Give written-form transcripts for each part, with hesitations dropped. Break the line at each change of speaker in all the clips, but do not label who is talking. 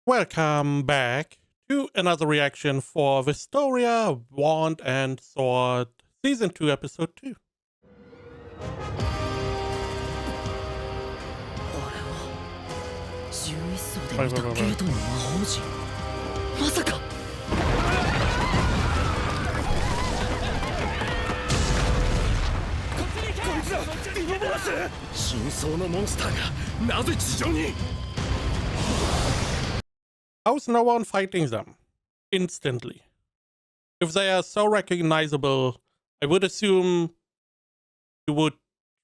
Welcome back to another reaction for Wistoria, Wand and Sword, Season 2, Episode 2.
11層で見たゲートの魔法陣まさかこいつらリボボラス真相のモンスターがなぜ地上に
How's no one fighting them instantly? If they are so recognizable, I would assume you would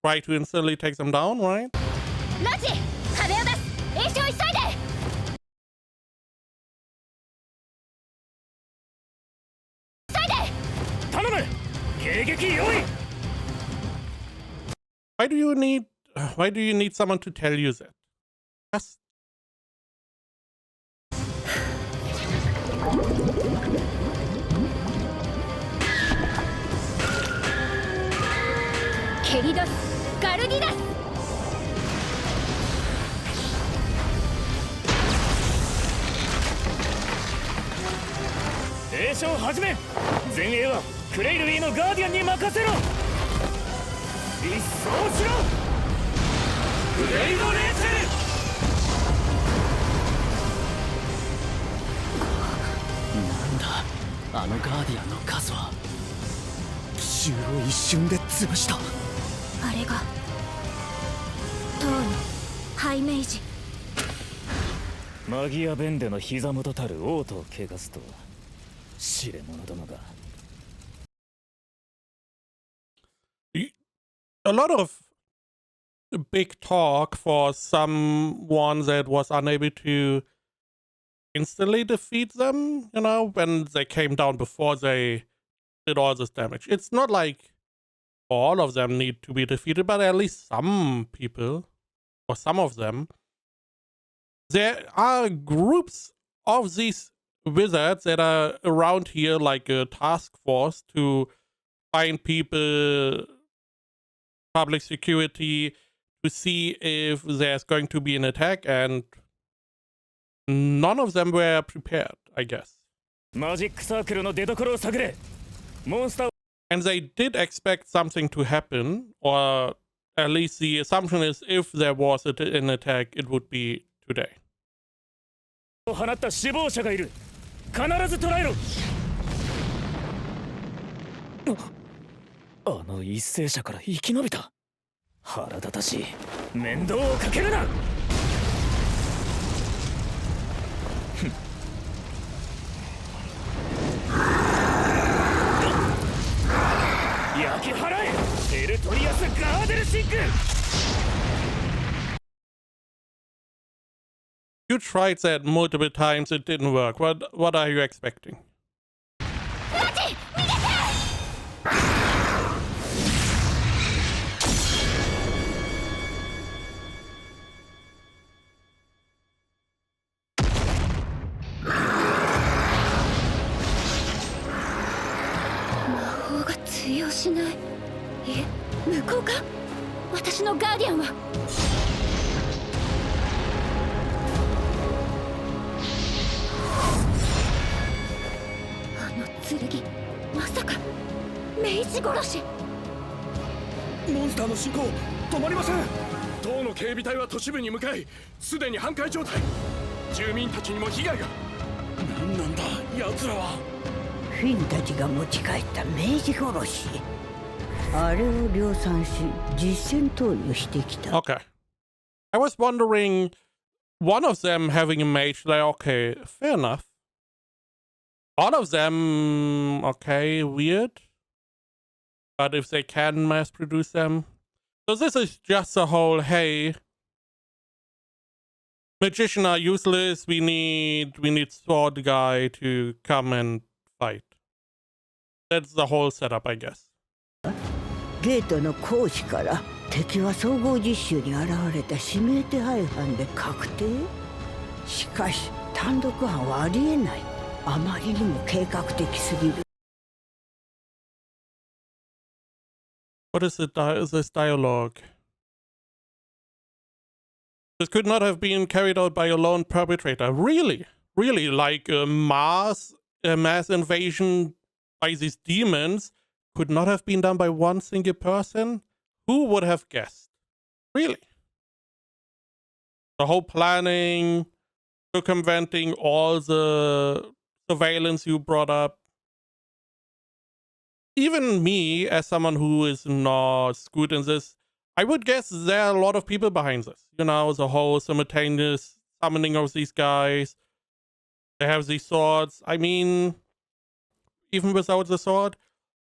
try to instantly take them down, right?
マジ壁を出す炎症急いで
頼む迎撃用意
Why do you need someone to tell you that? Just
蹴り出すガルディナス
停車を始め前衛はクレイルウィーのガーディアンに任せろ一掃しろグレイドレーチなんだあのガーディアンの数は奇襲を一瞬で潰した
あれが塔のハイメイジ
マギアベンデの膝元たる王都を汚すとは知れ者どもが
a lot of big talk for someone that was unable to instantly defeat them, you know, when they came down before they did all this damage. It's not like all of them need to be defeated, but at least some people, or some of them. There are groups of these wizards that are around here like a task force to find people, public security, to see if there's going to be an attack, and none of them were prepared, I guess.
マジックサークルの出所を探れモンスター
And they did expect something to happen, or at least the assumption is if there was an attack, it would be today.
を放った死亡者がいる必ず捕らえろあの一斉者から生き延びた腹立たしい面倒をかけるな焼き払えエルトリアス・ガーデルシンク
You tried that multiple times, it didn't work. What are you expecting?
マジ逃げて魔法が通用しない向こうか私のガーディアンはあの剣まさか明治殺し
モンスターの進行止まりません塔の警備隊は都市部に向かいすでに半壊状態住民たちにも被害が何なんだ奴らは
フィンたちが持ち帰った明治殺しあれを量産し実戦投入してきた
Okay. I was wondering, one of them having a mage, like, okay, fair enough. All of them, okay, weird. But if they can mass produce them. So this is just a whole, hey, magician are useless, we need sword guy to come and fight. That's the whole setup, I guess.
ゲートの講師から敵は総合実習に現れた指名手配犯で確定しかし単独犯はありえないあまりにも計画的すぎる
What is this dialogue? This could not have been carried out by a lone perpetrator. Really? Really? Like a mass invasion by these demons could not have been done by one single person? Who would have guessed? Really? The whole planning, circumventing all the surveillance you brought up. Even me, as someone who is not good in this, I would guess there are a lot of people behind this. You know, the whole simultaneous summoning of these guys. They have these swords. I mean, even without the sword,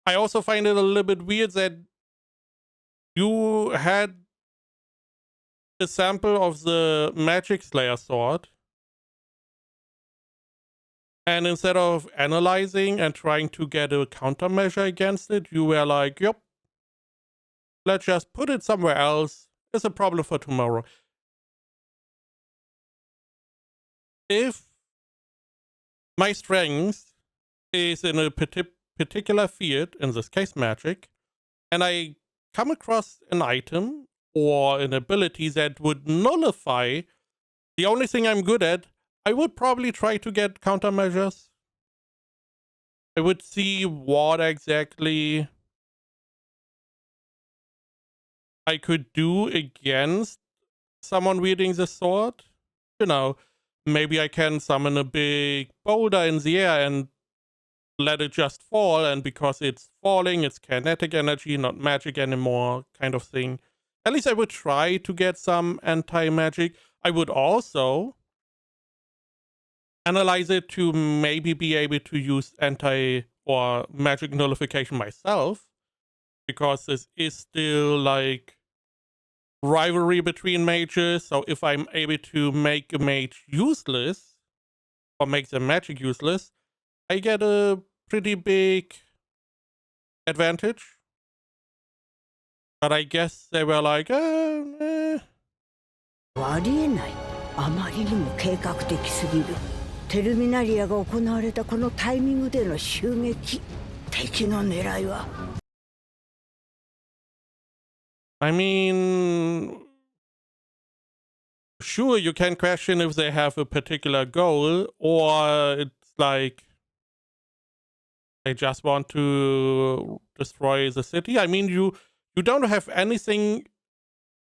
I also find it a little bit weird that you had a sample of the Magic Slayer sword, and instead of analyzing and trying to get a countermeasure against it, you were like, yep, let's just put it somewhere else. It's a problem for tomorrow. If my strength is in a particular field, in this case magic, and I come across an item or an ability that would nullify the only thing I'm good at, I would probably try to get countermeasures. I would see what exactly I could do against someone wielding the sword. You know, maybe I can summon a big boulder in the air and let it just fall, and because it's falling, it's kinetic energy, not magic anymore, kind of thing. At least I would try to get some anti-magic. I would also analyze it to maybe be able to use anti or magic nullification myself, because this is still like rivalry between mages. So if I'm able to make a mage useless or make the magic useless, I get a pretty big advantage. But I guess they were like,
ありえない。あまりにも計画的すぎる。テルミナリアが行われたこのタイミングでの襲撃。敵の狙いは。
I mean, sure, you can question if they have a particular goal, or it's like they just want to destroy the city. I mean, you don't have anything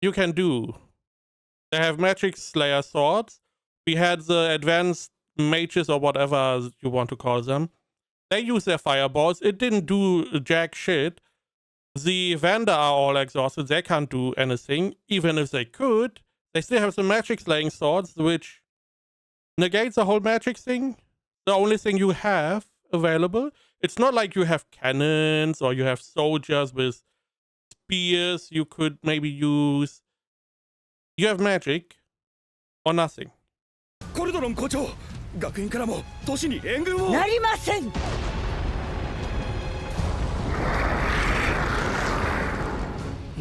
you can do. They have Magic Slayer swords. We had the advanced mages or whatever you want to call them. They use their fireballs. It didn't do jack shit. The Vander are all exhausted. They can't do anything. Even if they could, they still have the magic slaying swords, which negates the whole magic thing. The only thing you have available. It's not like you have cannons or you have soldiers with spears you could maybe use. You have magic or nothing.
コルドロン校長、学院からも都市に援軍を。
なりません。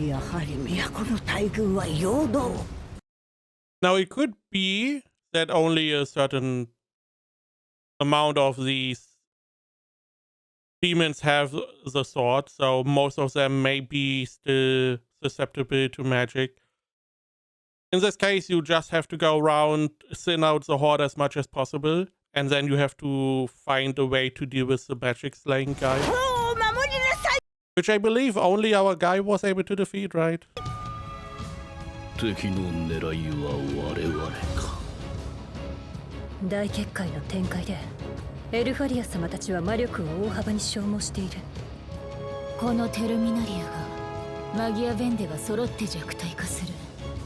やはり都の大軍は陽動。
Now it could be that only a certain amount of these demons have the sword, so most of them may be still susceptible to magic. In this case, you just have to go around, thin out the horde as much as possible, and then you have to find a way to deal with the magic slaying guy. Which I believe only our guy was able to defeat, right?
敵の狙いは我々か。
大結界の展開でエルファリア様たちは魔力を大幅に消耗している。このテルミナリアがマギア・ベンデが揃って弱体化する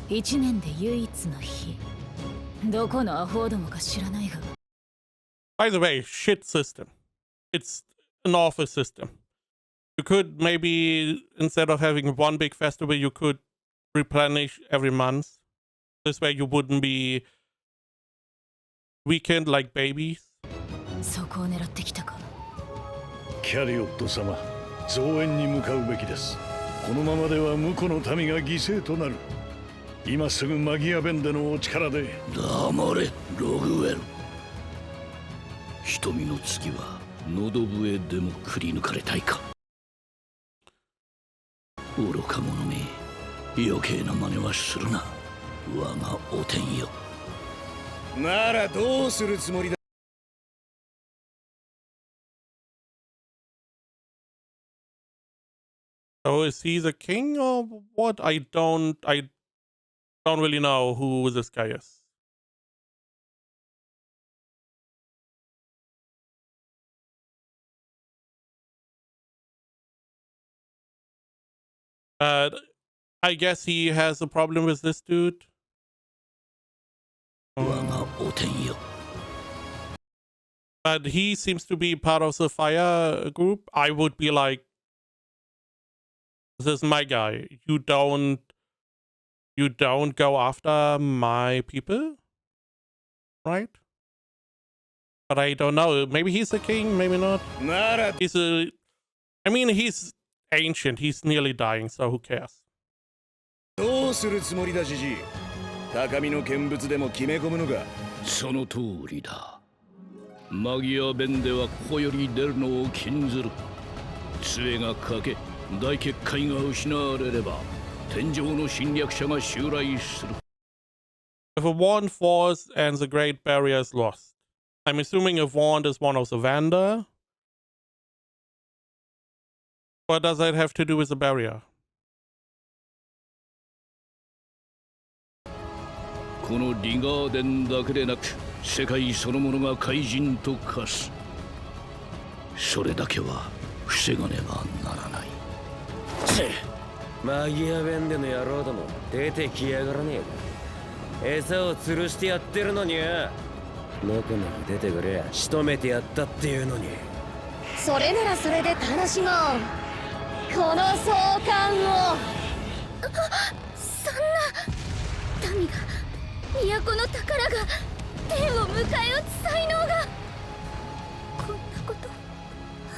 1年で唯一の日。どこのアホどもか知らないが。
By the way, shit system. It's an awful system. You could maybe, instead of having one big festival, you could replenish every month. This way you wouldn't be weakened like babies.
そこを狙ってきたか。
キャリオット様、増援に向かうべきです。このままでは婿の民が犠牲となる。今すぐマギアベンデのお力で。黙れ、ログウェル。瞳の次は喉笛でもくり抜かれたいか。愚か者め、余計な真似はするな。我がお天よ。
ならどうするつもりだ。
So is he the king or what? I don't really know who this guy is. But I guess he has a problem with this dude.
我がお天よ。
But he seems to be part of the fire group. I would be like, this is my guy. You don't go after my people, right? But I don't know. Maybe he's a king, maybe not.
なら
I mean, he's ancient. He's nearly dying, so who cares?
どうするつもりだじじい。高みの見物でも決め込むのか。
その通りだ。マギア弁ではここより出るのを禁ずる。杖が欠け、大結界が失われれば、天上の侵略者が襲来する。
If a wand falls and the Great Barrier is lost, I'm assuming a wand is one of the Vander. What does that have to do with the barrier?
このリガーデンだけでなく、世界そのものが怪人と化す。それだけは防がねばならない。
マギアベンデの野郎ども出てきやがらねえか。餌を吊るしてやってるのによ。のこのこ出てくれや仕留めてやったっていうのに。
それならそれで楽しもう。この壮観を。そんな民が都の宝が天を迎え撃つ才能が。こんなことあ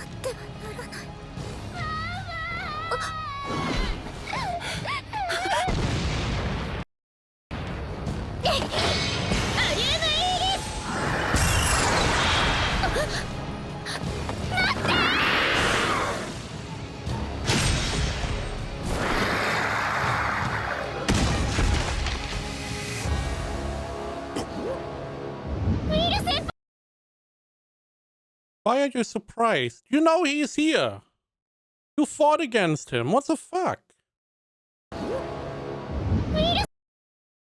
ってはならない。ありえないです。
Why are you surprised? You know he is here. You fought against him. What the fuck?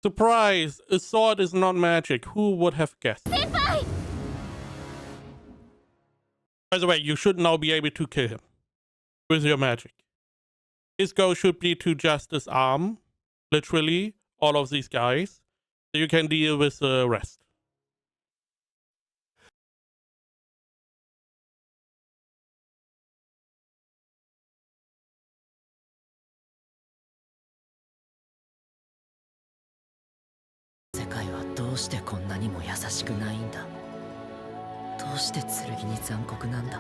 Surprise! A sword is not magic. Who would have guessed? By the way, you should now be able to kill him with your magic. His goal should be to just disarm, literally, all of these guys, so you can deal with the rest.
世界はどうしてこんなにも優しくないんだ。どうして剣に残酷なんだ。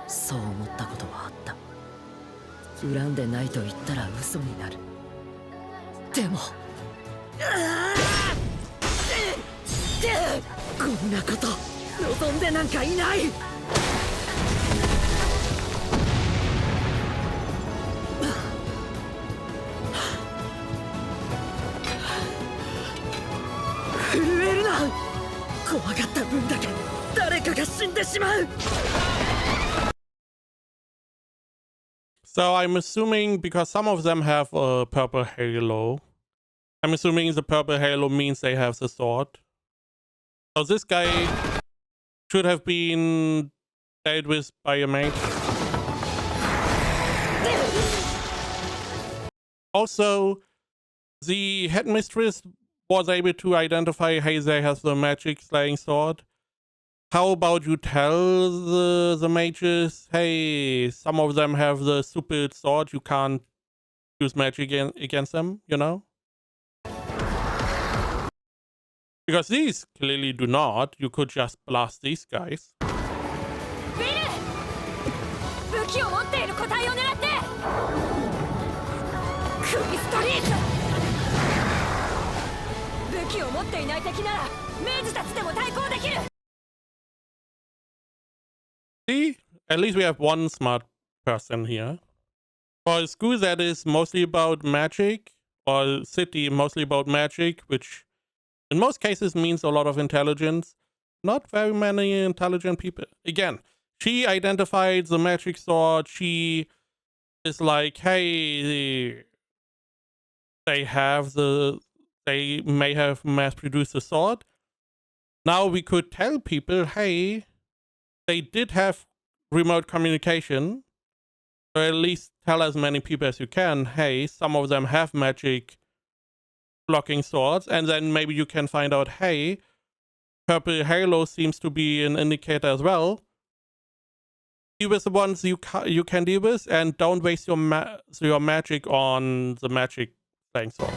そう思ったことはあった。恨んでないと言ったら嘘になる。でもこんなこと望んでなんかいない。震えるな。怖がった分だけ誰かが死んでしまう。
So I'm assuming, because some of them have a purple halo, I'm assuming the purple halo means they have the sword. So this guy should have been dealt with by a mage. Also, the headmistress was able to identify Heise has the magic slaying sword. How about you tell the mages, hey, some of them have the stupid sword, you can't use magic against them, you know? Because these clearly do not. You could just blast these guys.
武器を持っている個体を狙って。クリストリート。武器を持っていない敵なら明治たちでも対抗できる。
See? At least we have one smart person here. For a school that is mostly about magic, or city mostly about magic, which in most cases means a lot of intelligence. Not very many intelligent people. Again, she identified the magic sword. She is like, hey, they may have mass produced the sword. Now we could tell people, hey, they did have remote communication, or at least tell as many people as you can, hey, some of them have magic blocking swords, and then maybe you can find out, hey, purple halo seems to be an indicator as well. Deal with the ones you can deal with, and don't waste your magic on the magic playing sword.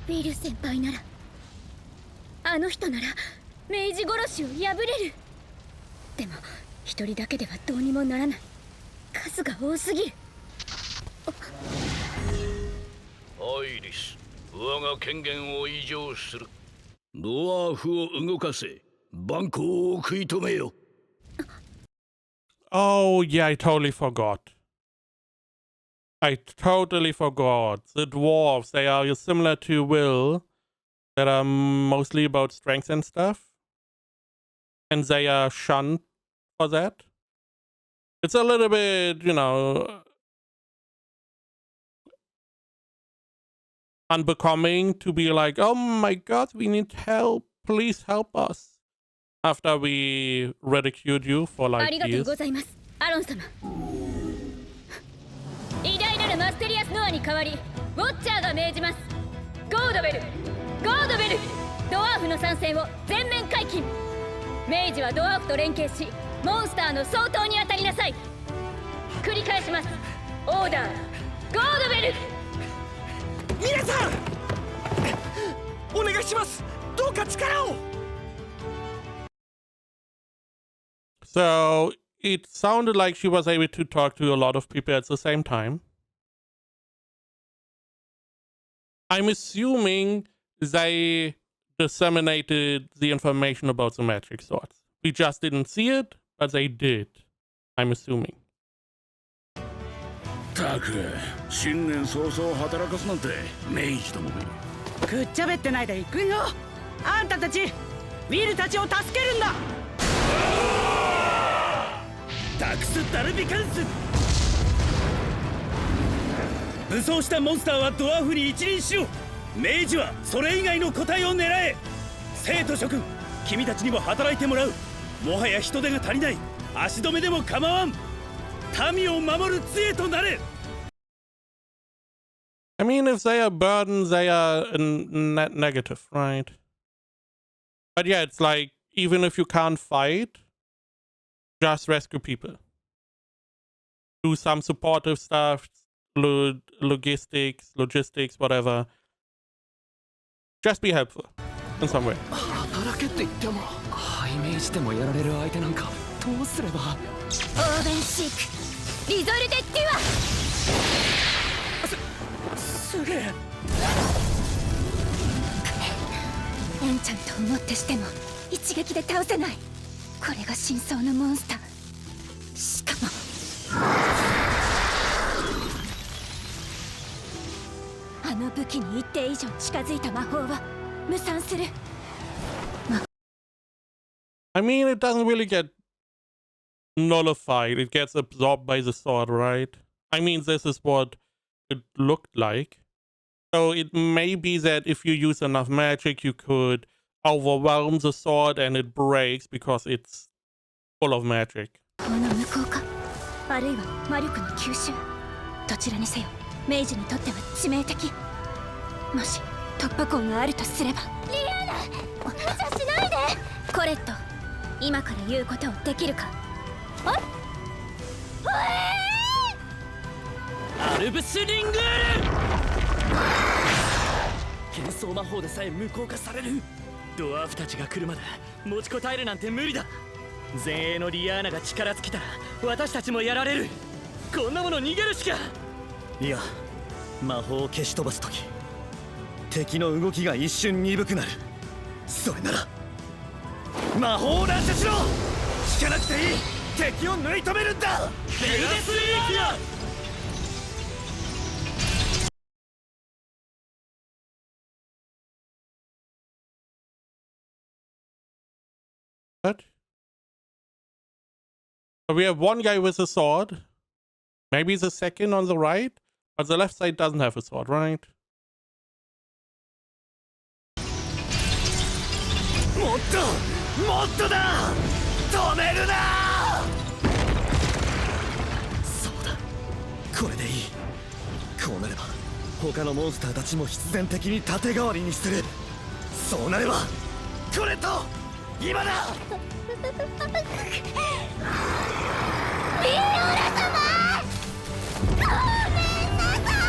ウィル先輩ならあの人なら明治殺しを破れる。でも一人だけではどうにもならない。数が多すぎる。
アイリス、我が権限を移譲する。ドワーフを動かせ。蛮行を食い止めよ。
Oh yeah, I totally forgot. The dwarves, they are similar to Will, that are mostly about strength and stuff. And they are shunned for that. It's a little bit, unbecoming to be like, oh my god, we need help. Please help us. After we ridiculed you for like years.
ありがとうございます、アロン様。偉大なるマステリアスノアに代わりウォッチャーが命じます。ゴードベル、ドワーフの参戦を全面解禁。明治はドワーフと連携しモンスターの総統に当たりなさい。繰り返します。オーダー、ゴードベル。
皆さんお願いします。どうか力を。
So it sounded like she was able to talk to a lot of people at the same time. I'm assuming they disseminated the information about the magic swords. We just didn't see it, but they did. I'm assuming.
たく、新年早々働かすなんて明治どもめ。
くっちゃべってないで行くよ。あんたたち、ウィルたちを助けるんだ。
ダクス・ダルビカンス。武装したモンスターはドワーフに一任しろ。明治はそれ以外の個体を狙え。生徒諸君、君たちにも働いてもらう。もはや人手が足りない。足止めでも構わん。民を守る杖となれ。
I mean, if they are burden, they are net negative, right? But yeah, it's like, even if you can't fight, just rescue people. Do some supportive stuff, logistics, whatever. Just be helpful in some way.
働けって言ってもハイメージでもやられる相手なんかどうすれば。
オーベンシーク、リゾルデッティは。
すげえ。
エンチャントをもってしても一撃で倒せない。これが真相のモンスター。しかもあの武器に一定以上近づいた魔法は無産する。
I mean, it doesn't really get nullified. It gets absorbed by the sword, right? I mean, this is what it looked like. So it may be that if you use enough magic, you could overwhelm the sword and it breaks because it's full of magic.
この無効化、あるいは魔力の吸収、どちらにせよ明治にとっては致命的。もし突破口があるとすれば。リアーナ、無茶しないで。コレット、今から言うことをできるか。
アルブスリングール。幻想魔法でさえ無効化される。ドワーフたちが来るまで持ちこたえるなんて無理だ。前衛のリアーナが力尽きたら私たちもやられる。こんなもの逃げるしか。いや、魔法を消し飛ばす時敵の動きが一瞬鈍くなる。それなら魔法を乱射しろ。引かなくていい。敵を縫い止めるんだ。ベルデスリーキア。
What? So we have one guy with a sword. Maybe the second on the right, but the left side doesn't have a sword, right?
もっとだ。止めるな。そうだ、これでいい。こうなれば他のモンスターたちも必然的に盾代わりにする。そうなればこれと今だ。
ビオラ様、ごめんなさい。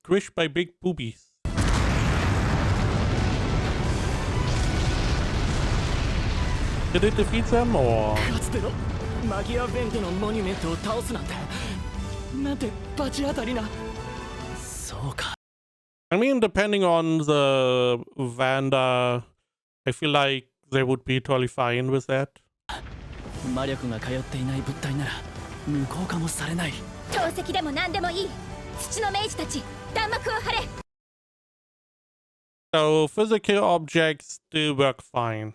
Squished by big boobies. Did it defeat them or?
かつてのマギアベンデのモニュメントを倒すなんて、なんて罰当たりな。そうか。
I mean, depending on the Vanda, I feel like they would be totally fine with that.
魔力が通っていない物体なら無効化もされない。
宝石でも何でもいい。土の明治たち、弾幕を張れ。
So physical objects do work fine.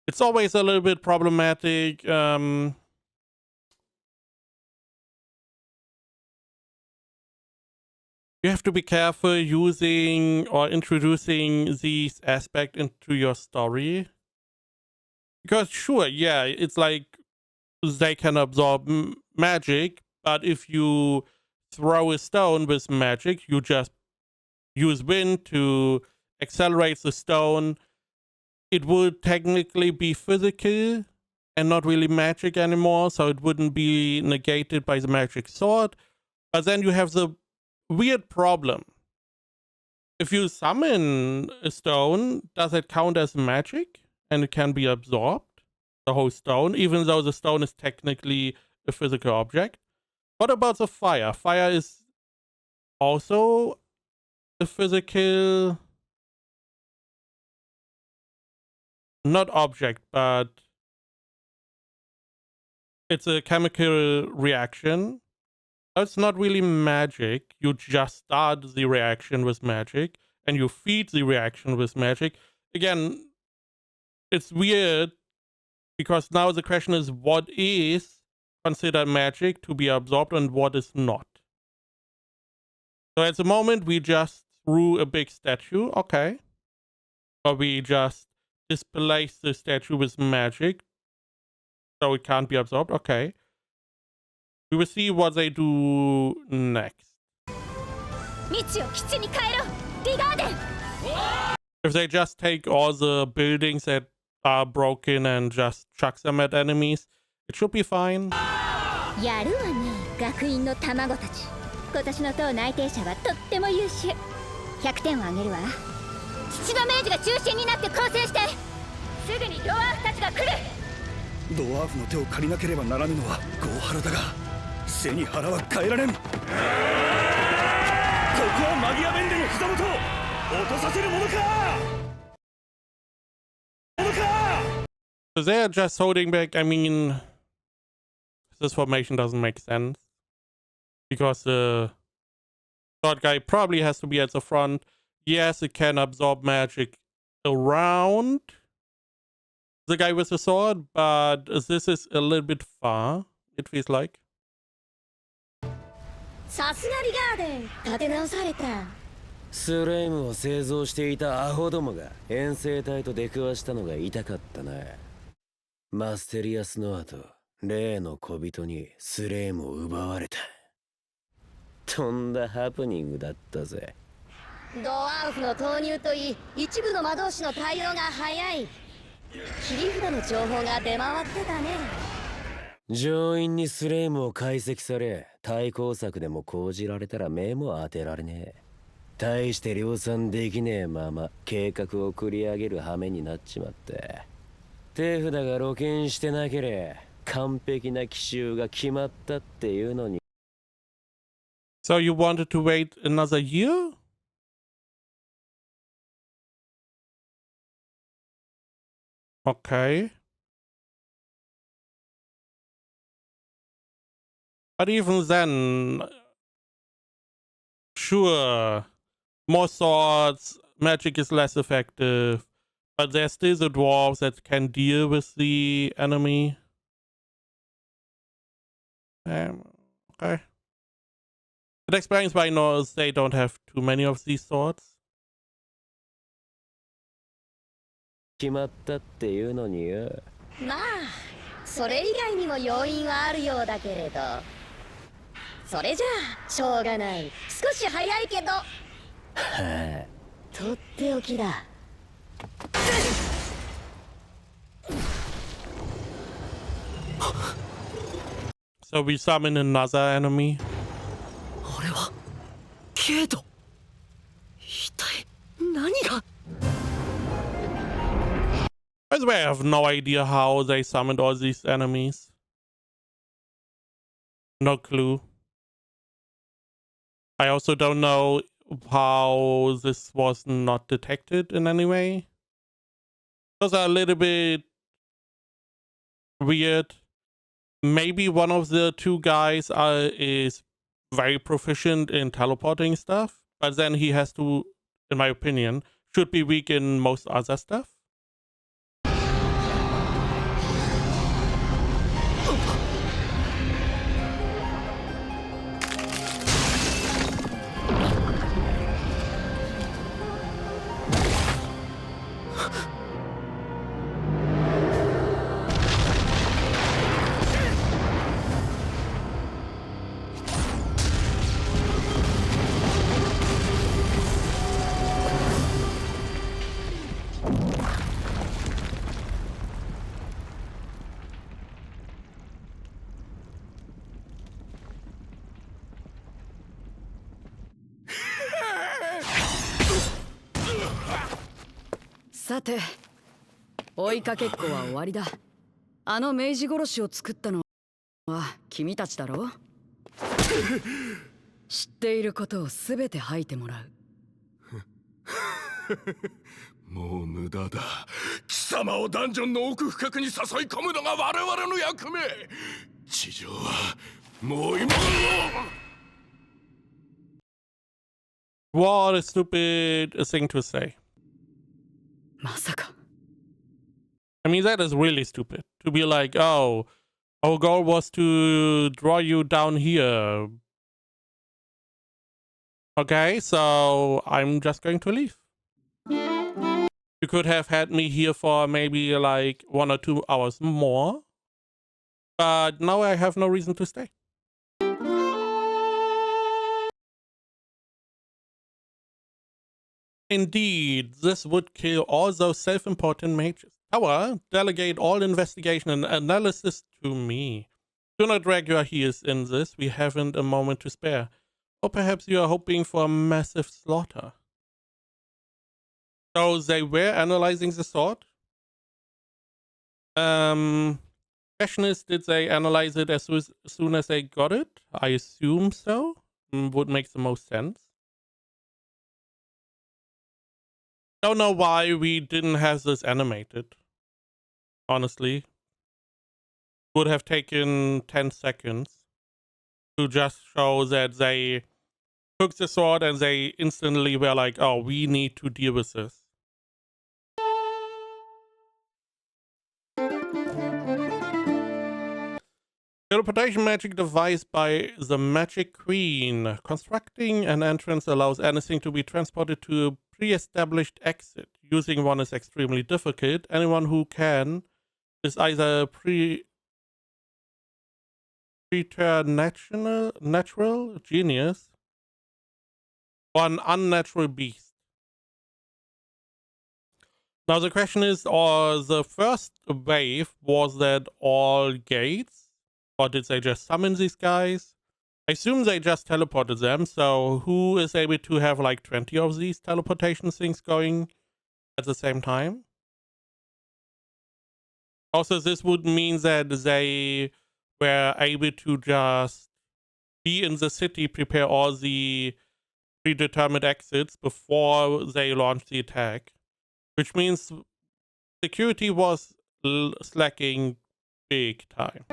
It's always a little bit problematic. You have to be careful using or introducing these aspects into your story. Because sure, yeah, it's like they can absorb magic, but if you throw a stone with magic, you just use wind to accelerate the stone. It would technically be physical and not really magic anymore, so it wouldn't be negated by the magic sword. But then you have the weird problem. If you summon a stone, does it count as magic? And it can be absorbed, the whole stone, even though the stone is technically a physical object. What about the fire? Fire is also a physical, not object, but it's a chemical reaction. It's not really magic. You just start the reaction with magic and you feed the reaction with magic. Again, it's weird because now the question is what is considered magic to be absorbed and what is not. So at the moment we just threw a big statue, okay. Or we just displaced the statue with magic so it can't be absorbed, okay. We will see what they do next. If they just take all the buildings that are broken and just chuck them at enemies, it should be fine.
やるわね、学院の卵たち。今年の党内定者はとっても優秀。100点をあげるわ。土の明治が中心になって構成して。すぐにドワーフたちが来る。
ドワーフの手を借りなければならぬのはゴーハラだが、背に腹は変えられん。ここはマギアベンデの膝元を落とさせるものか。
So they're just holding back. I mean, this formation doesn't make sense because the sword guy probably has to be at the front. Yes, it can absorb magic around the guy with the sword, but this is a little bit far, it feels like.
さすがリガーデン、立て直された。
スレイムを製造していたアホどもが遠征隊と出くわしたのが痛かったな。マステリアスの後、例の小人にスレイムを奪われた。とんだハプニングだったぜ。
ドワーフの投入といい、一部の魔導士の対応が早い。切り札の情報が出回ってたね。
上院にスレイムを解析され、対抗策でも講じられたら目も当てられねえ。大して量産できねえまま計画を繰り上げる羽目になっちまって。手札が露見してなけれ完璧な奇襲が決まったっていうのに。
So you wanted to wait another year? Okay. But even then, sure, more swords, magic is less effective, but there's still the dwarves that can deal with the enemy. Okay. It explains why Norse they don't have too many of these swords.
決まったっていうのによ。
まあそれ以外にも要因はあるようだけれど、それじゃあしょうがない。少し早いけどとっておきだ。
So we summon another enemy.
あれはケイト。一体何が。
By the way, I have no idea how they summoned all these enemies. No clue. I also don't know how this was not detected in any way. Those are a little bit weird. Maybe one of the two guys is very proficient in teleporting stuff, but then he has to, in my opinion, should be weak in most other stuff.
さて追いかけっこは終わりだ。あの明治殺しを作ったのは君たちだろう。知っていることをすべて吐いてもらう。
もう無駄だ。貴様をダンジョンの奥深くに誘い込むのが我々の役目。地上はもう今。
What a stupid thing to say.
まさか。
I mean, that is really stupid. To be like, oh, our goal was to draw you down here. Okay, so I'm just going to leave. You could have had me here for maybe like 1 or 2 hours more. But now I have no reason to stay. Indeed, this would kill all those self-important mages. However, delegate all investigation and analysis to me. Do not drag your heels in this. We haven't a moment to spare. Or perhaps you are hoping for a massive slaughter. So they were analyzing the sword. Question is, did they analyze it as soon as they got it? I assume so. Would make the most sense. Don't know why we didn't have this animated. Honestly. Would have taken 10 seconds to just show that they took the sword and they instantly were like, oh, we need to deal with this. Teleportation magic device by the Magic Queen. Constructing an entrance allows anything to be transported to a pre-established exit. Using one is extremely difficult. Anyone who can is either preternatural genius or an unnatural beast. Now the question is, the first wave, was that all gates? Or did they just summon these guys? I assume they just teleported them, so who is able to have like 20 of these teleportation things going at the same time? Also, this would mean that they were able to just be in the city, prepare all the predetermined exits before they launched the attack, which means security was slacking big time.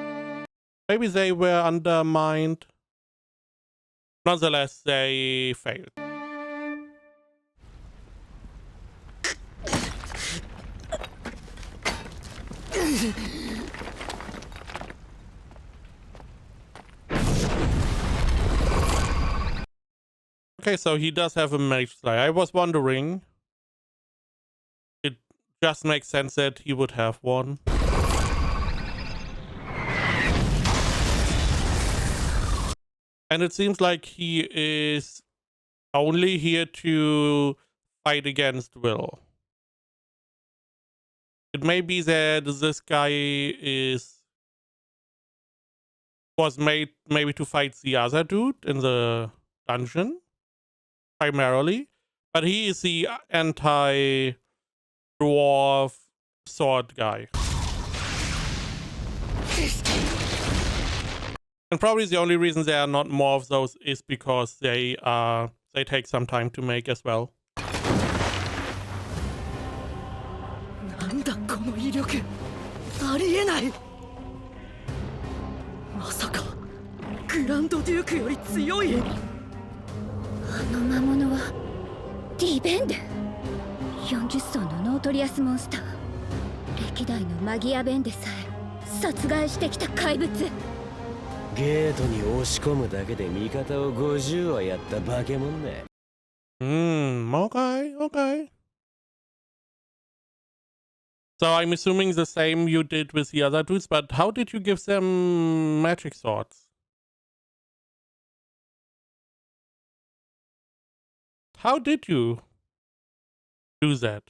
Maybe they were undermined. Nonetheless, they failed. Okay, so he does have a mage slide. I was wondering. It just makes sense that he would have one. And it seems like he is only here to fight against Will. It may be that this guy was made maybe to fight the other dude in the dungeon, primarily. But he is the anti-dwarf sword guy. And probably the only reason there are not more of those is because they take some time to make as well.
なんだこの威力、ありえない。まさかグランドデュークより強い。
あの魔物はディベンデ40層のノートリアスモンスター、歴代のマギアベンデさえ殺害してきた怪物。
ゲートに押し込むだけで味方を50はやった化け物ね。
Okay, okay. So I'm assuming the same you did with the other dudes, but how did you give them magic swords? How did you do that?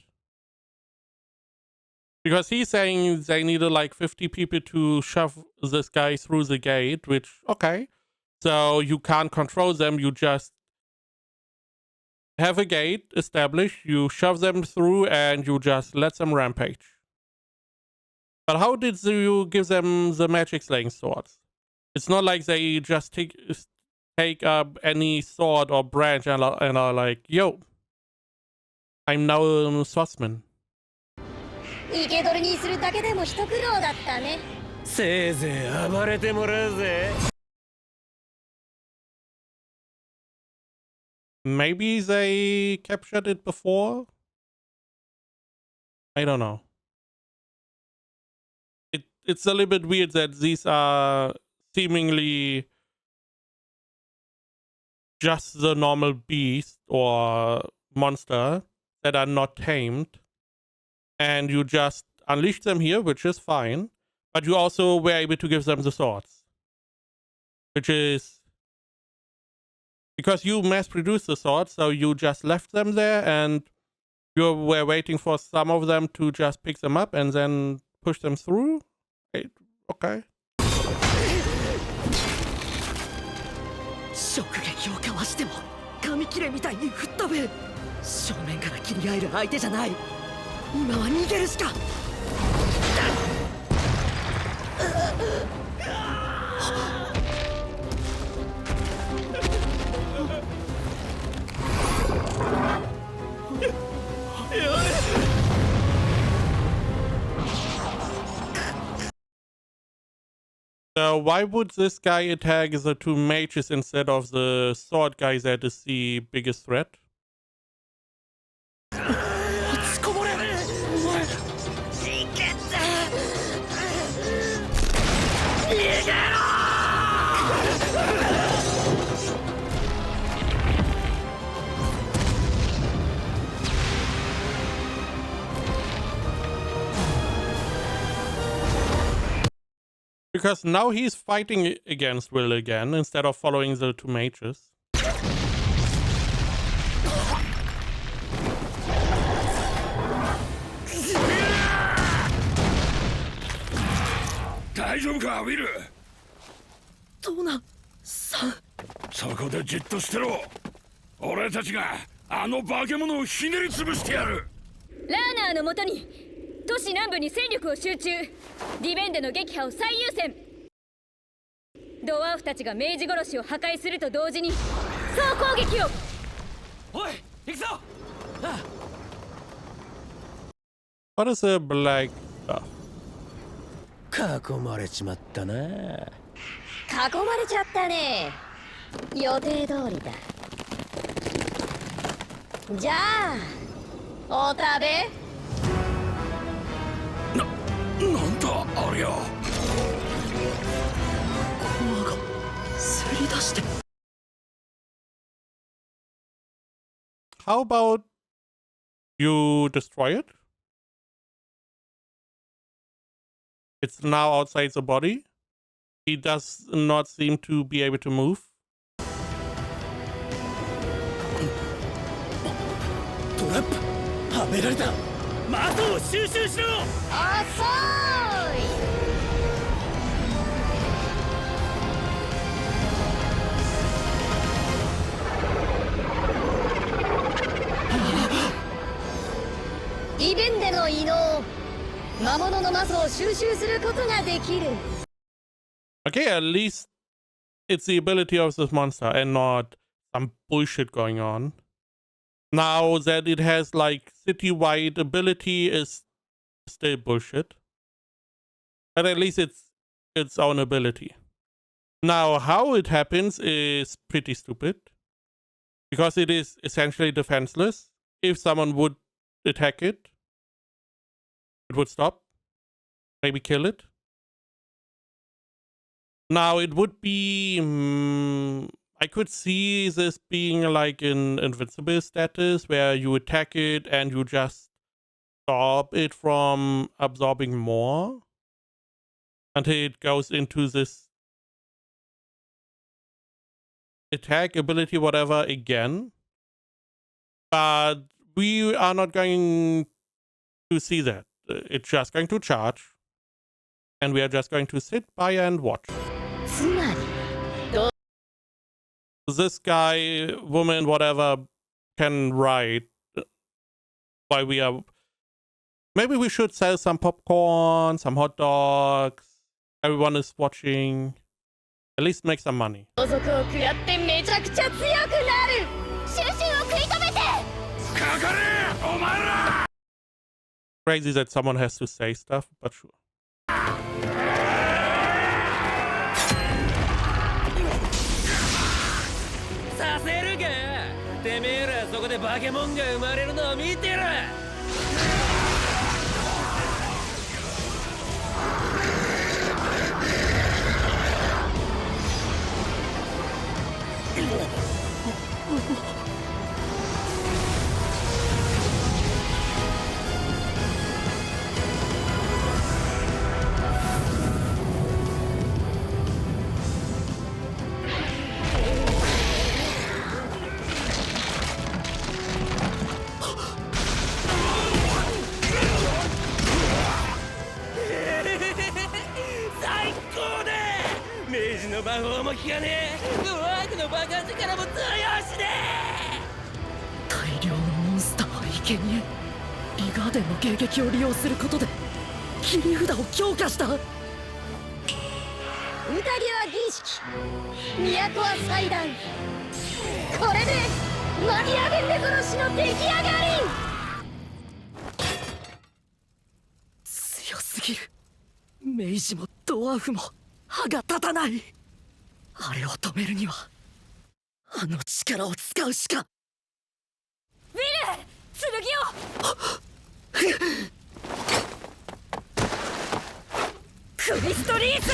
Because he's saying they needed like 50 people to shove this guy through the gate, which, okay. So you can't control them, you just have a gate established, you shove them through, and you just let them rampage. But how did you give them the magic slaying swords? It's not like they just take up any sword or branch and are like, yo, I'm now a swordsman.
生け捕りにするだけでも一苦労だったね。
せいぜい暴れてもらうぜ。
Maybe they captured it before? I don't know. It's a little bit weird that these are seemingly just the normal beast or monster that are not tamed. And you just unleash them here, which is fine. But you also were able to give them the swords. Which is... because you mass-produced the swords, so you just left them there and you were waiting for some of them to just pick them up and then push them through? Okay.
直撃をかわしても紙切れみたいに吹っ飛ぶ。正面から切り合える相手じゃない。今は逃げるしか。
So why would this guy attack the two mages instead of the sword guy that is the biggest threat?
落ちこぼれ。お前。いけって。逃げろ。
Because now he's fighting against Will again instead of following the two mages.
大丈夫か、ウィル。
トーナさん。
そこでじっとしてろ。俺たちがあの化け物をひねり潰してやる。
ラーナーのもとに都市南部に戦力を集中。ディベンデの撃破を最優先。ドワーフたちが明治殺しを破壊すると同時に総攻撃を。
おい、行くぞ。
What is a black stuff?
囲まれちまったな。
囲まれちゃったね。予定通りだ。じゃあお食べ。
なんだありゃ。
コアがせり出して。
How about you destroy it? It's now outside the body. He does not seem to be able to move.
トラップはめられた。的を収集しろ。
遅い。イベンデの異能、魔物のマスを収集することができる。
Okay, at least it's the ability of this monster and not some bullshit going on. Now that it has like city-wide ability is still bullshit. But at least it's its own ability. Now how it happens is pretty stupid. Because it is essentially defenseless. If someone would attack it, it would stop. Maybe kill it. Now it would be I could see this being like an invincible status where you attack it and you just stop it from absorbing more until it goes into this attack ability whatever again. But we are not going to see that. It's just going to charge and we are just going to sit by and watch.
つまり
This guy, woman, whatever, can ride while we are... Maybe we should sell some popcorn, some hot dogs. Everyone is watching. At least make some money.
王族を食らってめちゃくちゃ強くなる。収集を食い止めて。
かかれお前ら。
Crazy that someone has to say stuff, but sure.
させるか。てめえらそこで化け物が生まれるのを見てる。最高だ。明治の魔法も効かねえ。ドワークのバカ力も通用しねえ。
大量のモンスターは生贄。リガーデンの迎撃を利用することで切り札を強化した。
宴は儀式、都は祭壇。これでマギアベンデ殺しの出来上がり。
強すぎる。明治もドワーフも歯が立たない。あれを止めるにはあの力を使うしか。
ウィル、剣を。クリストリーズ。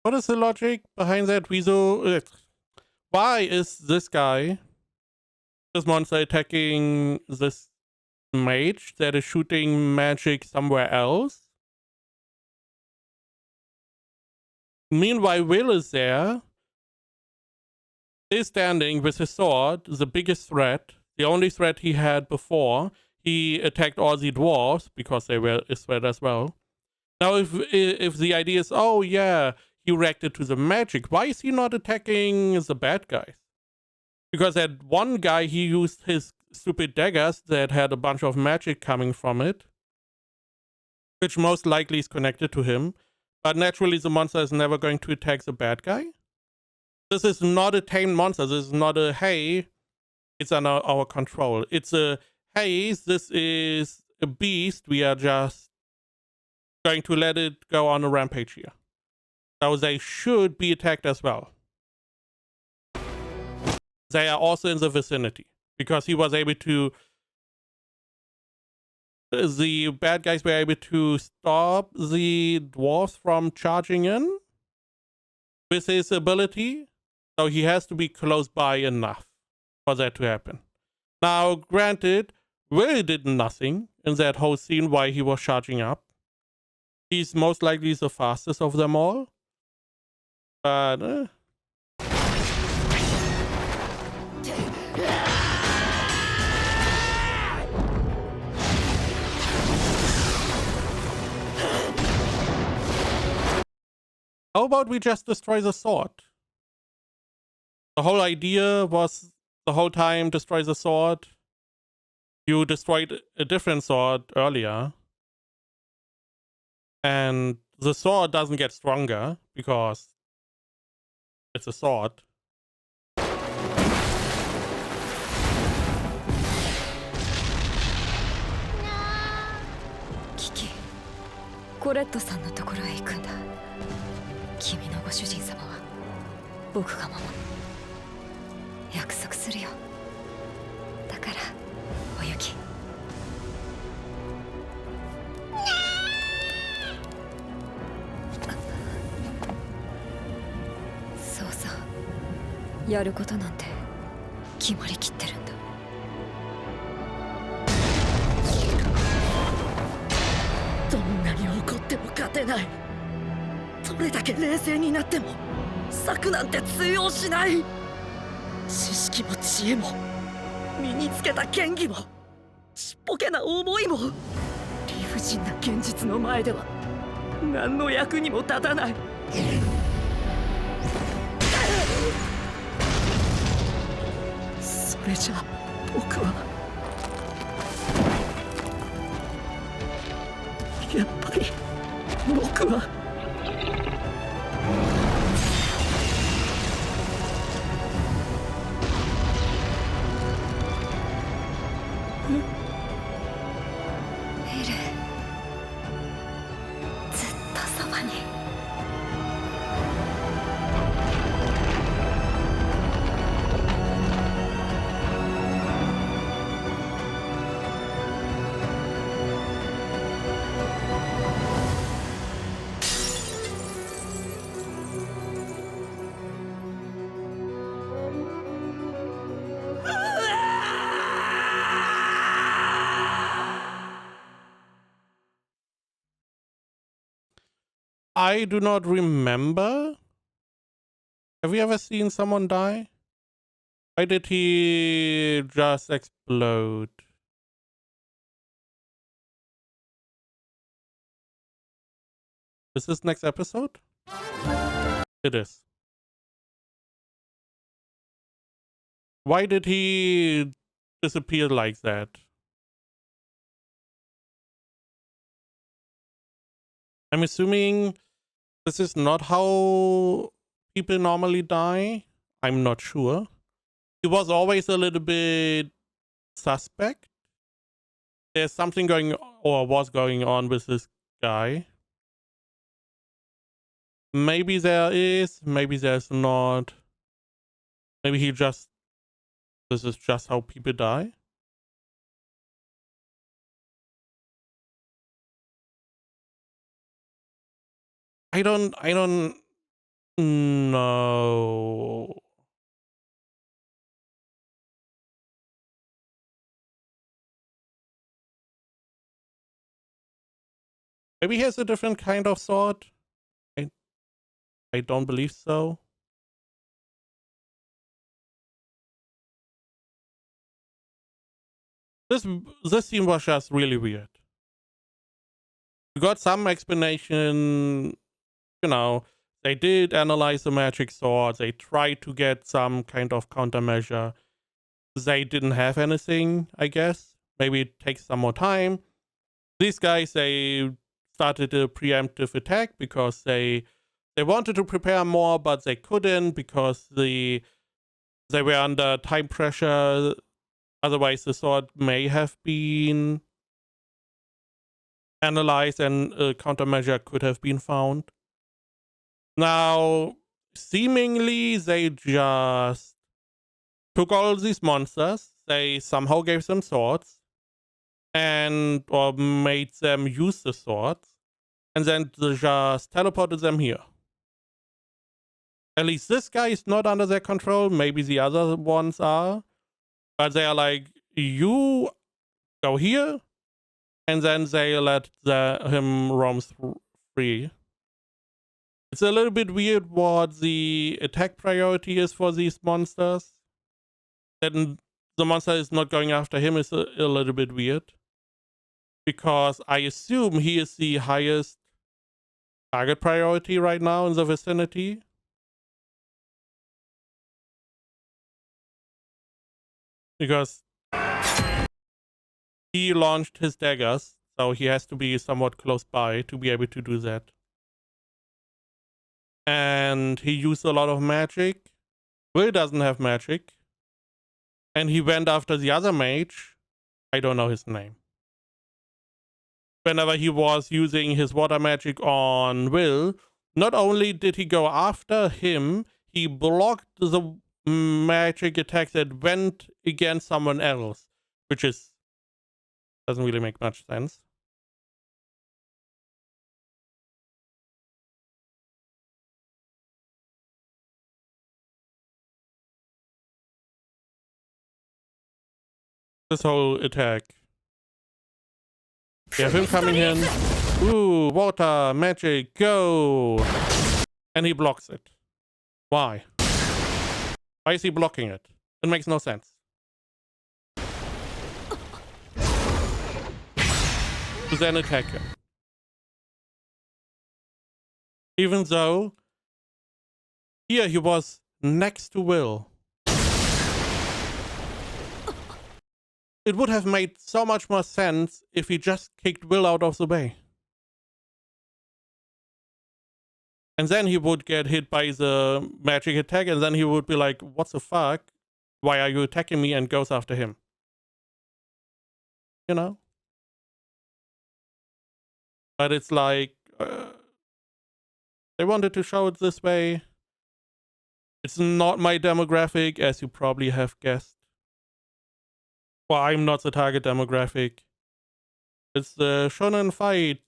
What is the logic behind that? Why is this guy, this monster, attacking this mage that is shooting magic somewhere else? Meanwhile, Will is there. He's standing with his sword, the biggest threat, the only threat he had before. He attacked all the dwarves because they were a threat as well. Now, if the idea is, oh yeah, he reacted to the magic, why is he not attacking the bad guys? Because that one guy, he used his stupid daggers that had a bunch of magic coming from it, which most likely is connected to him. But naturally, the monster is never going to attack the bad guy. This is not a tamed monster. This is not a, hey, it's under our control. It's a, hey, this is a beast. We are just going to let it go on a rampage here. So they should be attacked as well. They are also in the vicinity because he was able to, the bad guys were able to stop the dwarves from charging in with his ability. So he has to be close by enough for that to happen. Now, granted, Will did nothing in that whole scene while he was charging up. He's most likely the fastest of them all. But, how about we just destroy the sword? The whole idea was the whole time destroy the sword. You destroyed a different sword earlier. And the sword doesn't get stronger because it's a sword.
キキ、コレットさんのところへ行くんだ。君のご主人様は僕が守る。約束するよ。だからおゆき。そうさ、やることなんて決まりきってるんだ。
どんなに怒っても勝てない。どれだけ冷静になっても策なんて通用しない。知識も知恵も身につけた剣技もちっぽけな思いも理不尽な現実の前では何の役にも立たない。それじゃあ僕はやっぱり僕は
エル、ずっとそばに。
I do not remember. Have you ever seen someone die? Why did he just explode? Is this next episode? It is. Why did he disappear like that? I'm assuming this is not how people normally die. I'm not sure. He was always a little bit suspect. There's something going or was going on with this guy. Maybe there is, maybe there's not. Maybe he just, this is just how people die. I don't know. Maybe he has a different kind of sword. I don't believe so. This scene was just really weird. We got some explanation, you know, they did analyze the magic sword, they tried to get some kind of countermeasure. They didn't have anything, I guess. Maybe it takes some more time. These guys, they started a preemptive attack because they wanted to prepare more, but they couldn't because they were under time pressure. Otherwise, the sword may have been analyzed and a countermeasure could have been found. Now, seemingly, they just took all these monsters, they somehow gave them swords, and or made them use the swords, and then just teleported them here. At least this guy is not under their control. Maybe the other ones are. But they are like, you go here, and then they let him roam free. It's a little bit weird what the attack priority is for these monsters. Then the monster is not going after him is a little bit weird. Because I assume he is the highest target priority right now in the vicinity. Because he launched his daggers, so he has to be somewhat close by to be able to do that. And he used a lot of magic. Will doesn't have magic. And he went after the other mage. I don't know his name. Whenever he was using his water magic on Will, not only did he go after him, he blocked the magic attack that went against someone else, which doesn't really make much sense. This whole attack. We have him coming in. Ooh, water, magic, go! And he blocks it. Why? Why is he blocking it? It makes no sense. To then attack him. Even though here he was next to Will. It would have made so much more sense if he just kicked Will out of the way. And then he would get hit by the magic attack, and then he would be like, what the fuck? Why are you attacking me? And goes after him. You know? But it's like, they wanted to show it this way. It's not my demographic, as you probably have guessed. Well, I'm not the target demographic. It's the shonen fight